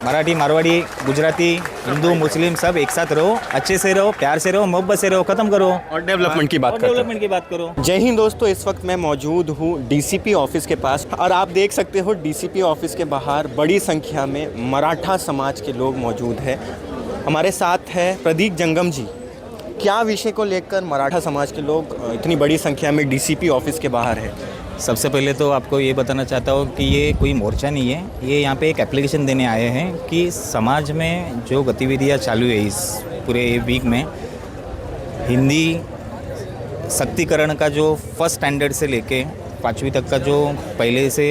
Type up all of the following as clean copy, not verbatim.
मराठी, मारवाड़ी, गुजराती, हिंदू, मुस्लिम सब एक साथ रहो, अच्छे से रहो, प्यार से रहो, मोहब्बत से रहो, खत्म करो और डेवलपमेंट की बात करते हैं। डेवलपमेंट की बात करो। जय हिंद दोस्तों, इस वक्त मैं मौजूद हूँ डीसीपी ऑफिस के पास और आप देख सकते हो डीसीपी ऑफिस के बाहर बड़ी संख्या में मराठा समाज के लोग मौजूद हैं। हमारे साथ है प्रदीप जंगम जी। क्या विषय को लेकर मराठा समाज के लोग इतनी बड़ी संख्या में डीसीपी ऑफिस के बाहर है? सबसे पहले तो आपको ये बताना चाहता हूँ कि ये कोई मोर्चा नहीं है, ये यहाँ पे एक एप्लीकेशन देने आए हैं कि समाज में जो गतिविधियाँ चालू है इस पूरे वीक में, हिंदी सशक्तिकरण का जो फर्स्ट स्टैंडर्ड से लेके 5वीं तक का जो पहले से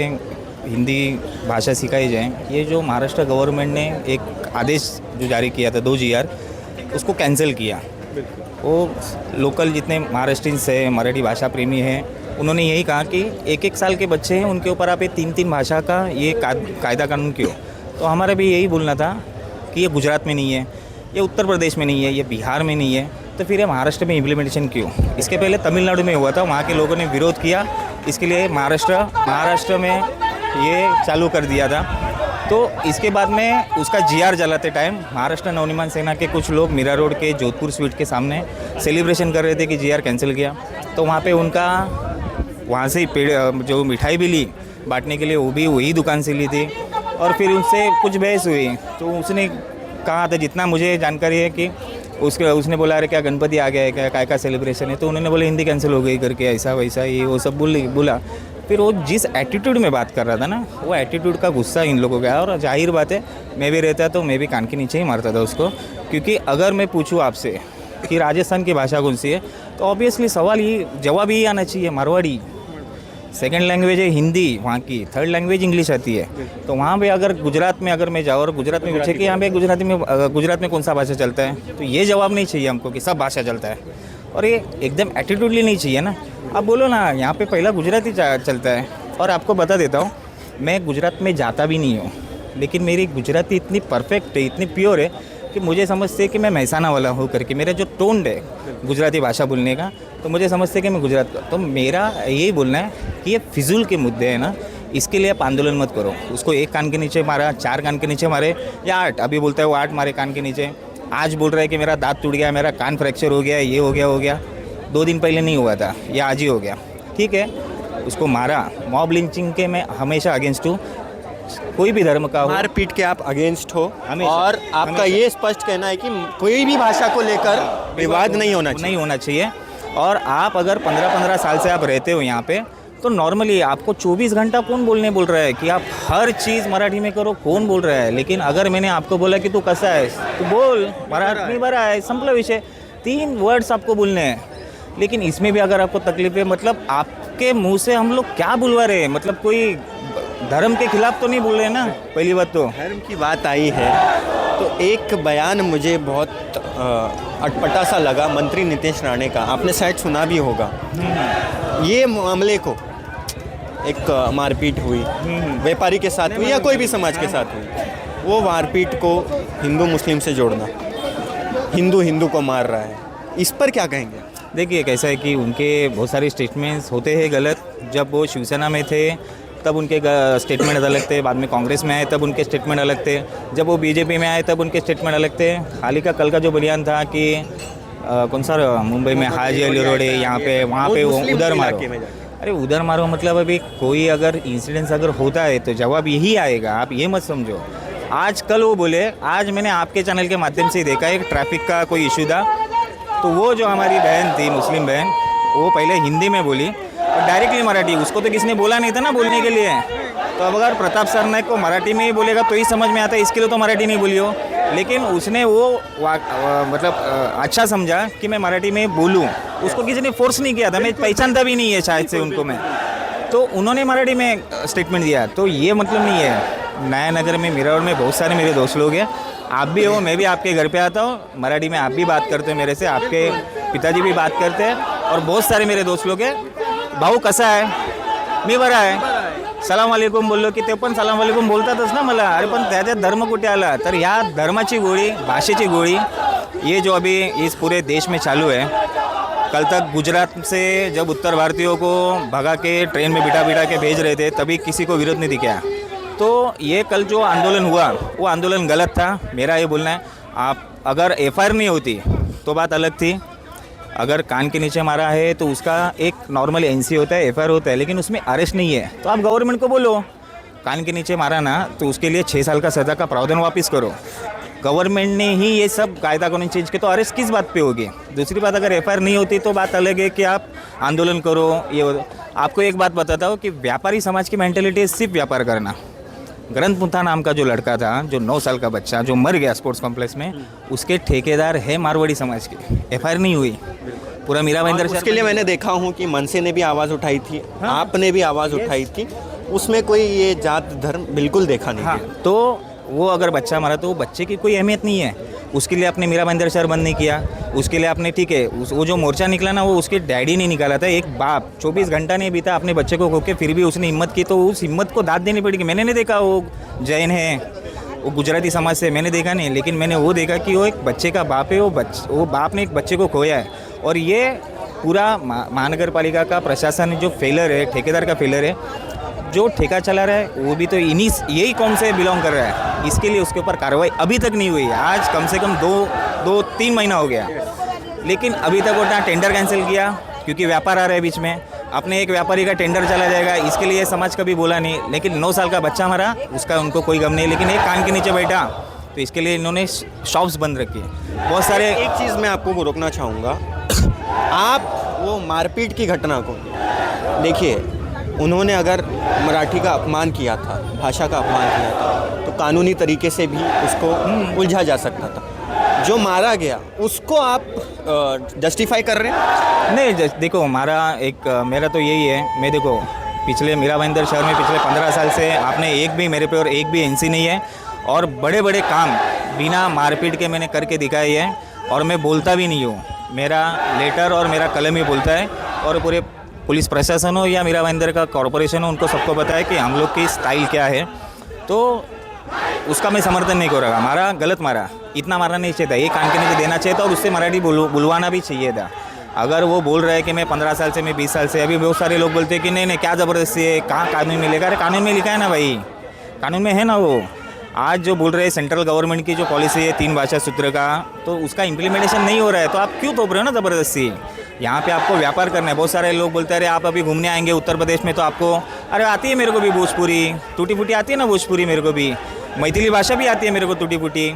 हिंदी भाषा सिखाई जाए, ये जो महाराष्ट्र गवर्नमेंट ने एक आदेश जो जारी किया था 2 GR, उसको कैंसिल किया। वो लोकल जितने महाराष्ट्रियंस है, मराठी भाषा प्रेमी हैं, उन्होंने यही कहा कि 1-1 साल के बच्चे हैं, उनके ऊपर आप ये 3-3 भाषा का ये कायदा कानून क्यों? तो हमारा भी यही बोलना था कि ये गुजरात में नहीं है, ये उत्तर प्रदेश में नहीं है, ये बिहार में नहीं है, तो फिर ये महाराष्ट्र में इम्प्लीमेंटेशन क्यों? इसके पहले तमिलनाडु में हुआ था, वहाँ के लोगों ने विरोध किया, इसके लिए महाराष्ट्र में ये चालू कर दिया था। तो इसके बाद में उसका GR जलाते टाइम महाराष्ट्र नवनिर्माण सेना के कुछ लोग मीरा रोड के जोधपुर स्वीट के सामने सेलिब्रेशन कर रहे थे कि GR कैंसिल किया। तो वहाँ पे उनका वहाँ से पेड़ जो मिठाई भी ली बांटने के लिए, वो भी वही दुकान से ली थी और फिर उससे कुछ बहस हुई। तो उसने कहा था, जितना मुझे जानकारी है कि उसने बोला अरे क्या गणपति आ गया है, क्या काय का सेलिब्रेशन है? तो उन्होंने बोला हिंदी कैंसिल हो गई करके, ऐसा वैसा ये वो सब बोला। फिर वो जिस एटीट्यूड में बात कर रहा था ना, वो एटीट्यूड का गुस्सा इन लोगों का है। और जाहिर बात है, मैं भी रहता तो मैं भी कान के नीचे ही मारता था उसको, क्योंकि अगर मैं पूछूँ आपसे कि राजस्थान की भाषा कौन सी है, तो ऑब्वियसली जवाब ही आना चाहिए मारवाड़ी। सेकंड लैंग्वेज है हिंदी वहाँ की, थर्ड लैंग्वेज इंग्लिश आती है। तो वहाँ पे अगर गुजरात में अगर मैं जाऊँ और गुजरात में पूछे कि यहाँ पे गुजरात में कौन सा भाषा चलता है, तो ये जवाब नहीं चाहिए हमको कि सब भाषा चलता है। और ये एकदम एटीट्यूडली नहीं चाहिए ना। आप बोलो ना यहाँ पे पहला गुजराती चलता है। और आपको बता देता हूँ, मैं गुजरात में जाता भी नहीं हूँ, लेकिन मेरी गुजराती इतनी परफेक्ट है, इतनी प्योर है कि मुझे समझते हैं कि मैं महसाना वाला हूँ करके। मेरा जो टोन है गुजराती भाषा बोलने का, तो मुझे समझते हैं कि मैं गुजरात का। तो मेरा यही बोलना है कि ये फिजूल के मुद्दे हैं ना, इसके लिए आप आंदोलन मत करो। उसको 1 कान के नीचे मारा, 4 कान के नीचे मारे या 8, अभी बोलता है वो 8 मारे कान के नीचे। आज बोल रहा है कि मेरा दांत टूट गया, मेरा कान फ्रैक्चर हो गया, ये हो गया। 2 दिन पहले नहीं हुआ था, ये आज ही हो गया। ठीक है, उसको मारा। मॉब लिंचिंग के मैं हमेशा अगेंस्ट हूँ, कोई भी धर्म का हो। मारपीट के आप अगेंस्ट हो और आपका ये स्पष्ट कहना है कि कोई भी भाषा को लेकर विवाद नहीं होना चाहिए। और आप अगर 15-15 साल से आप रहते हो यहाँ पे, तो नॉर्मली आपको 24 घंटा कौन बोल रहा है कि आप हर चीज़ मराठी में करो? कौन बोल रहा है? लेकिन अगर मैंने आपको बोला कि तू कैसा है, तो बोल मराठी बरा है, संपला विषय। 3 वर्ड्स आपको बोलने हैं। लेकिन इसमें भी अगर आपको तकलीफ है, मतलब आपके मुंह से हम लोग क्या बुलवा रहे हैं? मतलब कोई धर्म के खिलाफ तो नहीं बोल रहे ना? पहली बात तो धर्म की बात आई है तो एक बयान मुझे बहुत अटपटा सा लगा मंत्री नितेश राणे का। आपने शायद सुना भी होगा। ये मामले को एक मारपीट हुई, व्यापारी के साथ हुई या कोई भी समाज के साथ हुई, वो मारपीट को हिंदू मुस्लिम से जोड़ना, हिंदू को मार रहा है, इस पर क्या कहेंगे? देखिए कैसा है कि उनके बहुत सारे स्टेटमेंट्स होते हैं गलत। जब वो शिवसेना में थे तब उनके स्टेटमेंट अलग थे, बाद में कांग्रेस में आए तब उनके स्टेटमेंट अलग थे, जब वो बीजेपी में आए तब उनके स्टेटमेंट अलग थे। हाल ही का कल का जो बयान था कि कौन सा मुंबई में हाजी अली रोड है, यहाँ पे वहाँ पे वो उधर मारो। अरे उधर मारो मतलब अभी कोई अगर इंसिडेंस अगर होता है तो जवाब यही आएगा, आप ये मत समझो। आज कल वो बोले, आज मैंने आपके चैनल के माध्यम से देखा एक ट्रैफिक का कोई इशू था, तो वो जो हमारी बहन थी मुस्लिम बहन, वो पहले हिंदी में बोली और डायरेक्टली मराठी, उसको तो किसने बोला नहीं था ना बोलने के लिए। तो अब अगर प्रताप सरनाईक को मराठी में ही बोलेगा तो ही समझ में आता है, इसके लिए तो मराठी नहीं बोली हो। लेकिन उसने वो मतलब अच्छा समझा कि मैं मराठी में बोलूँ, उसको किसी ने फोर्स नहीं किया था, मैं पहचानता भी नहीं है शायद से उनको मैं, तो उन्होंने मराठी में स्टेटमेंट दिया। तो ये मतलब नहीं है। नया नगर में मिरावल में बहुत सारे मेरे दोस्त लोग हैं, आप भी हो, मैं भी आपके घर पे आता हूँ, मराठी में आप भी बात करते हो मेरे से, आपके पिताजी भी बात करते हैं और बहुत सारे मेरे दोस्त लोग हैं। भाऊ कसा आहे? मी बरा आहे, सलाम वालेकुम बोललो की ते पण सलाम वालेकुम बोलतातच ना मला। अरे पण त्याच्यात धर्म कुठे आला? तर ह्या धर्माची गोळी, भाषेची गोळी, ये जो अभी इस पूरे देश में चालू है। कल तक गुजरात से जब उत्तर भारतीयों को भगा के ट्रेन में बिठा के भेज रहे थे, तभी किसी को विरोध नहीं दिखा। तो ये कल जो आंदोलन हुआ वो आंदोलन गलत था, मेरा ये बोलना है। आप अगर एफआईआर नहीं होती तो बात अलग थी। अगर कान के नीचे मारा है तो उसका एक नॉर्मल एनसी होता है, एफआईआर होता है, लेकिन उसमें अरेस्ट नहीं है। तो आप गवर्नमेंट को बोलो कान के नीचे मारा ना तो उसके लिए 6 साल का सज़ा का प्रावधान वापस करो। गवर्नमेंट ने ही ये सब कायदा कानून चेंज किया तो अरेस्ट किस बात पे होगी। दूसरी बात, अगर एफआईआर नहीं होती तो बात अलग है कि आप आंदोलन करो। ये आपको एक बात बताता हूँ कि व्यापारी समाज की मेंटेलिटी है सिर्फ व्यापार करना। ग्रंथ मुथा नाम का जो लड़का था, जो 9 साल का बच्चा जो मर गया स्पोर्ट्स कॉम्प्लेक्स में, उसके ठेकेदार है मारवाड़ी समाज के। एफआईआर नहीं हुई। पूरा मीरा भाईंदर उसके लिए मैंने देखा हूँ कि मनसे ने भी आवाज़ उठाई थी, आपने भी आवाज़ उठाई थी, उसमें कोई ये जात धर्म बिल्कुल देखा नहीं गया। तो वो अगर बच्चा मरा तो बच्चे की कोई अहमियत नहीं है। उसके लिए आपने मीरा भाईंदर शहर बंद नहीं किया, उसके लिए आपने ठीक है वो जो मोर्चा निकला ना वो उसके डैडी ने निकाला था। एक बाप 24 घंटा नहीं बीता अपने बच्चे को खो के, फिर भी उसने हिम्मत की, तो उस हिम्मत को दाद देनी पड़ेगी। मैंने नहीं देखा वो जैन है, वो गुजराती समाज से, मैंने देखा नहीं, लेकिन मैंने वो देखा कि वो एक बच्चे का बाप है। वो बाप ने एक बच्चे को खोया है। और ये पूरा महानगर पालिका का प्रशासन जो फेलर है, ठेकेदार का फेलर है, जो ठेका चला रहा है वो भी तो यही कौम से बिलोंग कर रहा है। इसके लिए उसके ऊपर कार्रवाई अभी तक नहीं हुई है। आज कम से कम 2-3 महीना हो गया, लेकिन अभी तक वो टेंडर कैंसिल किया क्योंकि व्यापार आ रहा है बीच में। अपने एक व्यापारी का टेंडर चला जाएगा, इसके लिए समाज कभी बोला नहीं। लेकिन 9 साल का बच्चा मरा उसका उनको कोई गम नहीं, लेकिन एक कान के नीचे बैठा तो इसके लिए इन्होंने शॉप्स बंद रखी। बहुत सारे एक चीज़ मैं आपको रोकना चाहूँगा, आप वो मारपीट की घटना को देखिए, उन्होंने अगर मराठी का अपमान किया था, भाषा का अपमान किया था, तो कानूनी तरीके से भी उसको उलझा जा सकता था। जो मारा गया उसको आप जस्टिफाई कर रहे हैं? नहीं, देखो मेरा तो यही है। मैं देखो पिछले मीरा भाईंदर शहर में पिछले 15 साल से आपने एक भी मेरे पे और एक भी एनसी नहीं है, और बड़े बड़े काम बिना मारपीट के मैंने करके दिखाई है। और मैं बोलता भी नहीं हूँ, मेरा लेटर और मेरा कलम ही बोलता है। और पूरे पुलिस प्रशासन हो या मीरा भाईंदर का कॉरपोरेशन हो, उनको सबको पता है कि हम लोग की स्टाइल क्या है। तो उसका मैं समर्थन नहीं कर रहा। मारा गलत मारा, इतना मारना नहीं चाहिए था, ये कान के नीचे देना चाहिए था और उससे मराठी बुलवाना भी चाहिए था। अगर वो बोल रहे हैं कि मैं 15 साल से, मैं 20 साल से, अभी बहुत सारे लोग बोलते हैं कि नहीं क्या ज़बरदस्ती है, कहाँ कानून मिलेगा। अरे कानून में लिखा है ना भाई, कानून में है ना वो। आज जो बोल रहे हैं सेंट्रल गवर्नमेंट की जो पॉलिसी है 3 भाषा सूत्र का, तो उसका इम्प्लीमेंटेशन नहीं हो रहा है, तो आप क्यों थोप रहे हो ना ज़बरदस्ती। यहाँ पे आपको व्यापार करना है। बहुत सारे लोग बोलते हैं अरे आप अभी घूमने आएंगे उत्तर प्रदेश में तो आपको, अरे आती है मेरे को भी भोजपुरी, टूटी फूटी आती है ना भोजपुरी, मेरे को भी मैथिली भाषा भी आती है, मेरे को टूटी फूटी,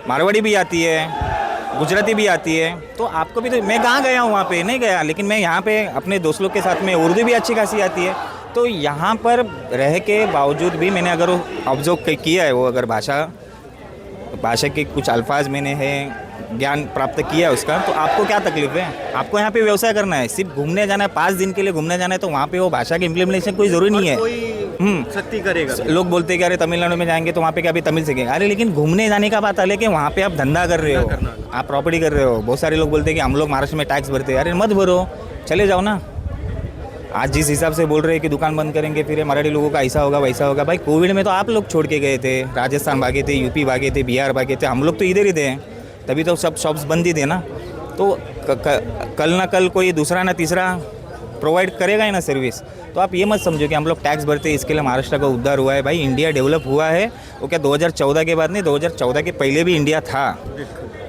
मारवाड़ी भी आती है, गुजराती भी आती है। तो आपको भी तो, मैं कहाँ गया हूँ वहाँ पे नहीं गया, लेकिन मैं यहाँ पे अपने दोस्त लोग के साथ में उर्दू भी अच्छी खासी आती है। तो यहाँ पर रह के बावजूद भी मैंने अगर ऑब्जर्व किया है, वो अगर भाषा के कुछ अल्फाज मैंने है ज्ञान प्राप्त किया है उसका, तो आपको क्या तकलीफ है। आपको यहाँ पे व्यवसाय करना है, सिर्फ घूमने जाना है, 5 दिन के लिए घूमने जाना है, तो वहाँ पे वो भाषा की इम्प्लीमेंटेशन कोई ज़रूरी नहीं है। सख्ती करेगा। लोग बोलते हैं कि अरे तमिलनाडु में जाएंगे तो वहाँ पे क्या अभी तमिल सीखेंगे। अरे लेकिन घूमने जाने का बात अलग है, वहाँ पे आप धंधा कर रहे हो, आप प्रॉपर्टी कर रहे हो। बहुत सारे लोग बोलते हैं कि हम लोग महाराष्ट्र में टैक्स भरते हैं। अरे मत भरो, चले जाओ ना। आज जिस हिसाब से बोल रहे हैं कि दुकान बंद करेंगे, फिर मराठी लोगों का ऐसा होगा वैसा होगा। भाई कोविड में तो आप लोग छोड़ के गए थे, राजस्थान भागे थे, यूपी भागे थे, बिहार भागे थे, हम लोग तो इधर ही थे, तभी तो सब शॉप्स बंद ही थे ना। तो कल ना कल कोई दूसरा ना तीसरा प्रोवाइड करेगा ही ना सर्विस। तो आप ये मत समझो कि हम लोग टैक्स भरते हैं इसके लिए महाराष्ट्र का उद्धार हुआ है। भाई इंडिया डेवलप हुआ है वो क्या 2014 के बाद नहीं, 2014 के पहले भी इंडिया था।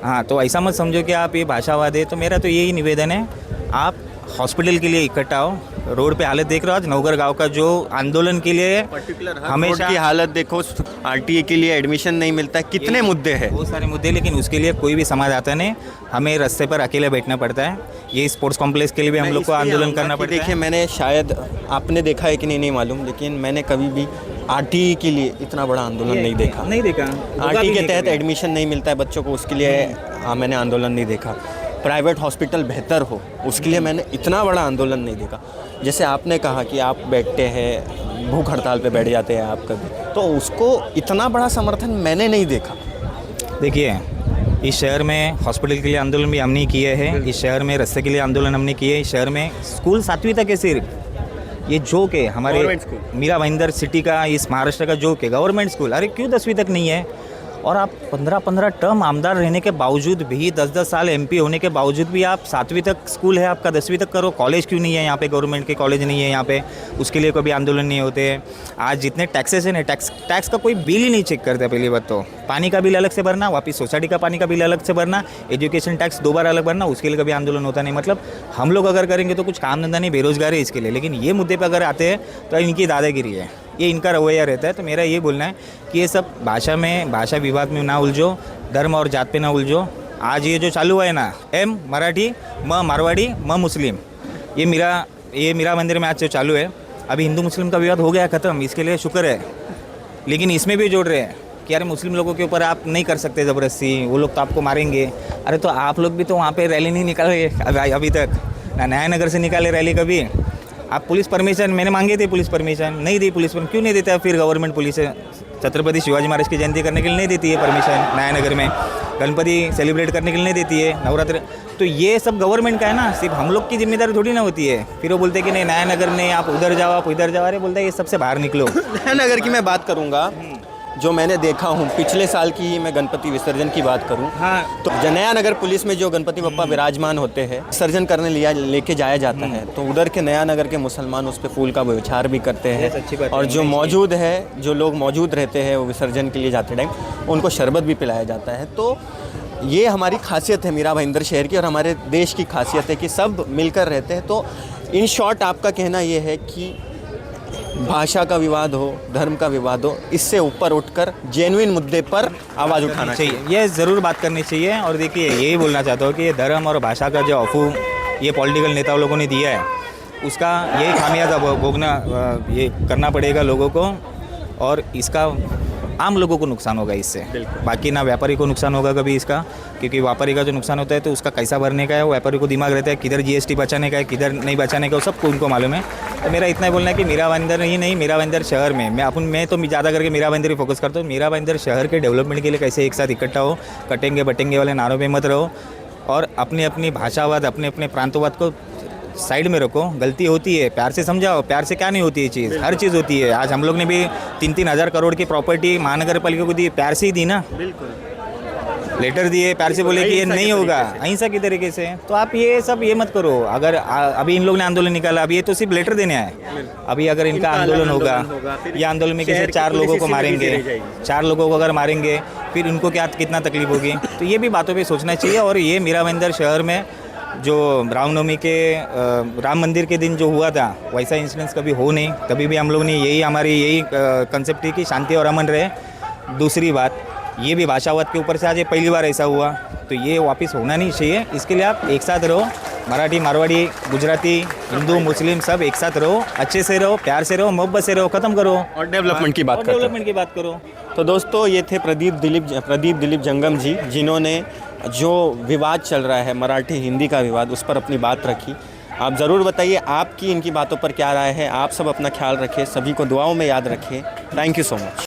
हाँ, तो ऐसा मत समझो कि आप ये भाषावाद है। तो मेरा तो यही निवेदन है, आप हॉस्पिटल के लिए इकट्ठा हो। रोड पे हालत देख रहे हो आज नवगर गांव का, जो आंदोलन के लिए हमेशा की हालत देखो, आरटीए के लिए एडमिशन नहीं मिलता है, कितने मुद्दे हैं, बहुत सारे मुद्दे, लेकिन उसके लिए कोई भी समाज आता नहीं। हमें रास्ते पर अकेले बैठना पड़ता है। ये स्पोर्ट्स कॉम्प्लेक्स के लिए भी हम लोग को आंदोलन करना पड़ता है। देखिए, मैंने शायद आपने देखा है कि नहीं मालूम, लेकिन मैंने कभी भी आरटीई के लिए इतना बड़ा आंदोलन नहीं देखा। आरटीई के तहत एडमिशन नहीं मिलता है बच्चों को, उसके लिए मैंने आंदोलन नहीं देखा। प्राइवेट हॉस्पिटल बेहतर हो, उसके लिए मैंने इतना बड़ा आंदोलन नहीं देखा। जैसे आपने कहा कि आप बैठते हैं, भूख हड़ताल पे बैठ जाते हैं आप कभी, तो उसको इतना बड़ा समर्थन मैंने नहीं देखा। देखिए, इस शहर में हॉस्पिटल के लिए आंदोलन भी हमने किए हैं, इस शहर में रास्ते के लिए आंदोलन हमने किए, इस शहर में स्कूल 7वीं तक है सिर्फ। ये जोक है हमारे मीरा भाईंदर सिटी का, इस महाराष्ट्र का जोक है गवर्नमेंट स्कूल। अरे क्यों 10वीं तक नहीं है? और आप 15-15 टर्म आमदार रहने के बावजूद भी 10-10 साल एमपी होने के बावजूद भी आप 7वीं तक स्कूल है आपका, 10वीं तक करो, कॉलेज क्यों नहीं है यहाँ पे, गवर्नमेंट के कॉलेज नहीं है यहाँ पे, उसके लिए कभी आंदोलन नहीं होते हैं। आज जितने टैक्सेस हैं, टैक्स का कोई बिल ही नहीं चेक करते। पहली बात तो पानी का बिल अलग से भरना, वापस सोसाइटी का पानी का बिल अलग से भरना, एजुकेशन टैक्स 2 बार अलग भरना, उसके लिए कभी आंदोलन होता नहीं। मतलब हम लोग अगर करेंगे तो कुछ काम धंधा नहीं, बेरोजगारी है इसके लिए। लेकिन ये मुद्दे पर अगर आते हैं तो इनकी दादागिरी है, ये इनका रवैया रहता है। तो मेरा ये बोलना है कि ये सब भाषा विवाद में ना उलझो, धर्म और जात पे ना उलझो। आज ये जो चालू है ना, एम मराठी, म मारवाड़ी, म मुस्लिम, ये मीरा मंदिर में आज जो चालू है, अभी हिंदू मुस्लिम का विवाद हो गया ख़त्म, इसके लिए शुक्र है। लेकिन इसमें भी जोड़ रहे हैं कि अरे मुस्लिम लोगों के ऊपर आप नहीं कर सकते ज़बरदस्ती, वो लोग तो आपको मारेंगे। अरे तो आप लोग भी तो वहाँ पे रैली नहीं निकाले अभी तक, ना न्याय नगर से निकाले रैली कभी। आप पुलिस परमिशन मैंने मांगी थी, पुलिस परमिशन नहीं दी। पुलिस क्यों नहीं देता फिर गवर्नमेंट? पुलिस छत्रपति शिवाजी महाराज की जयंती करने के लिए नहीं देती है परमिशन, न्याय नगर में गणपति सेलिब्रेट करने के लिए नहीं देती है, नवरात्र। तो ये सब गवर्नमेंट का है ना, सिर्फ हम लोग की जिम्मेदारी थोड़ी ना होती है। फिर वो बोलते हैं कि नहीं न्याय नगर नहीं, आप उधर जाओ, आप इधर जाओ। अरे बोलते हैं ये सबसे बाहर निकलो। न्याय नगर की मैं बात करूँगा, जो मैंने देखा हूँ पिछले साल की ही मैं गणपति विसर्जन की बात करूँ, हाँ, तो नया नगर पुलिस में जो गणपति बप्पा विराजमान होते हैं, विसर्जन करने लेके जाया जाता है, तो उधर के नया नगर के मुसलमान उस पर फूल का बौछार भी करते हैं। और जो मौजूद है, जो लोग मौजूद रहते हैं वो विसर्जन के लिए जाते टाइम उनको शरबत भी पिलाया जाता है। तो ये हमारी खासियत है मीरा भाईंदर शहर की, और हमारे देश की खासियत है कि सब मिलकर रहते हैं। तो इन शॉर्ट आपका कहना ये है कि भाषा का विवाद हो, धर्म का विवाद हो, इससे ऊपर उठकर जेन्युइन मुद्दे पर आवाज़ उठाना चाहिए। ये ज़रूर बात करनी चाहिए। और देखिए यही बोलना चाहता हूँ कि ये धर्म और भाषा का जो अफूह ये पॉलिटिकल नेताओं लोगों ने दिया है, उसका यही खामियाजा भोगना ये करना पड़ेगा लोगों को, और इसका आम लोगों को नुकसान होगा इससे। बाकी ना व्यापारी को नुकसान होगा कभी इसका, क्योंकि व्यापारी का जो नुकसान होता है तो उसका कैसा भरने का है, व्यापारी को दिमाग रहता है किधर जीएसटी बचाने का है, किधर नहीं बचाने का, सबको उनको मालूम है। तो मेरा इतना ही बोलना है कि मीरा भाईंदर ही नहीं, मीरा भाईंदर शहर में मैं तो ज़्यादा करके मीरा भाईंदर ही फोकस करता हूँ। मीरा भाईंदर शहर के डेवलपमेंट के लिए कैसे एक साथ इकट्ठा हो, कटेंगे बटेंगे वाले नारों पे मत रहो, और अपनी अपनी भाषावाद, अपने अपने प्रांतवाद को साइड में रखो। गलती होती है, प्यार से समझाओ, प्यार से क्या नहीं होती है चीज़, हर चीज़ होती है। आज हम लोग ने भी 3-3 हज़ार करोड़ की प्रॉपर्टी महानगर पालिका को दी, प्यार से ही दी ना, लेटर दिए, प्यार से बोले कि ये नहीं होगा, अहिंसा की तरीके से। तो आप ये सब ये मत करो। अगर अभी इन लोग ने आंदोलन निकाला, अभी ये तो सिर्फ लेटर देने आए। अभी अगर इनका आंदोलन होगा, ये आंदोलन में किसी 4 लोगों को मारेंगे, 4 लोगों को अगर मारेंगे, फिर उनको कितना तकलीफ होगी। तो ये भी बातों पे सोचना चाहिए। और ये मीरा भाईंदर शहर में जो रामनवमी के राम मंदिर के दिन जो हुआ था, वैसा इंसिडेंस कभी हो नहीं। कभी भी हम लोग ने हमारी यही कंसेप्ट थी कि शांति और अमन रहे। दूसरी बात, ये भी भाषावाद के ऊपर से आज ये पहली बार ऐसा हुआ, तो ये वापस होना नहीं चाहिए। इसके लिए आप एक साथ रहो, मराठी, मारवाड़ी, गुजराती, हिंदू, मुस्लिम सब एक साथ रहो, अच्छे से रहो, प्यार से रहो, मोहब्बत से रहो, ख़त्म करो और डेवलपमेंट की बात करो। तो दोस्तों ये थे प्रदीप दिलीप जंगम जी, जिन्होंने जो विवाद चल रहा है मराठी हिंदी का विवाद, उस पर अपनी बात रखी। आप ज़रूर बताइए आपकी इनकी बातों पर क्या राय है। आप सब अपना ख्याल रखें, सभी को दुआओं में याद रखें। Thank you so much.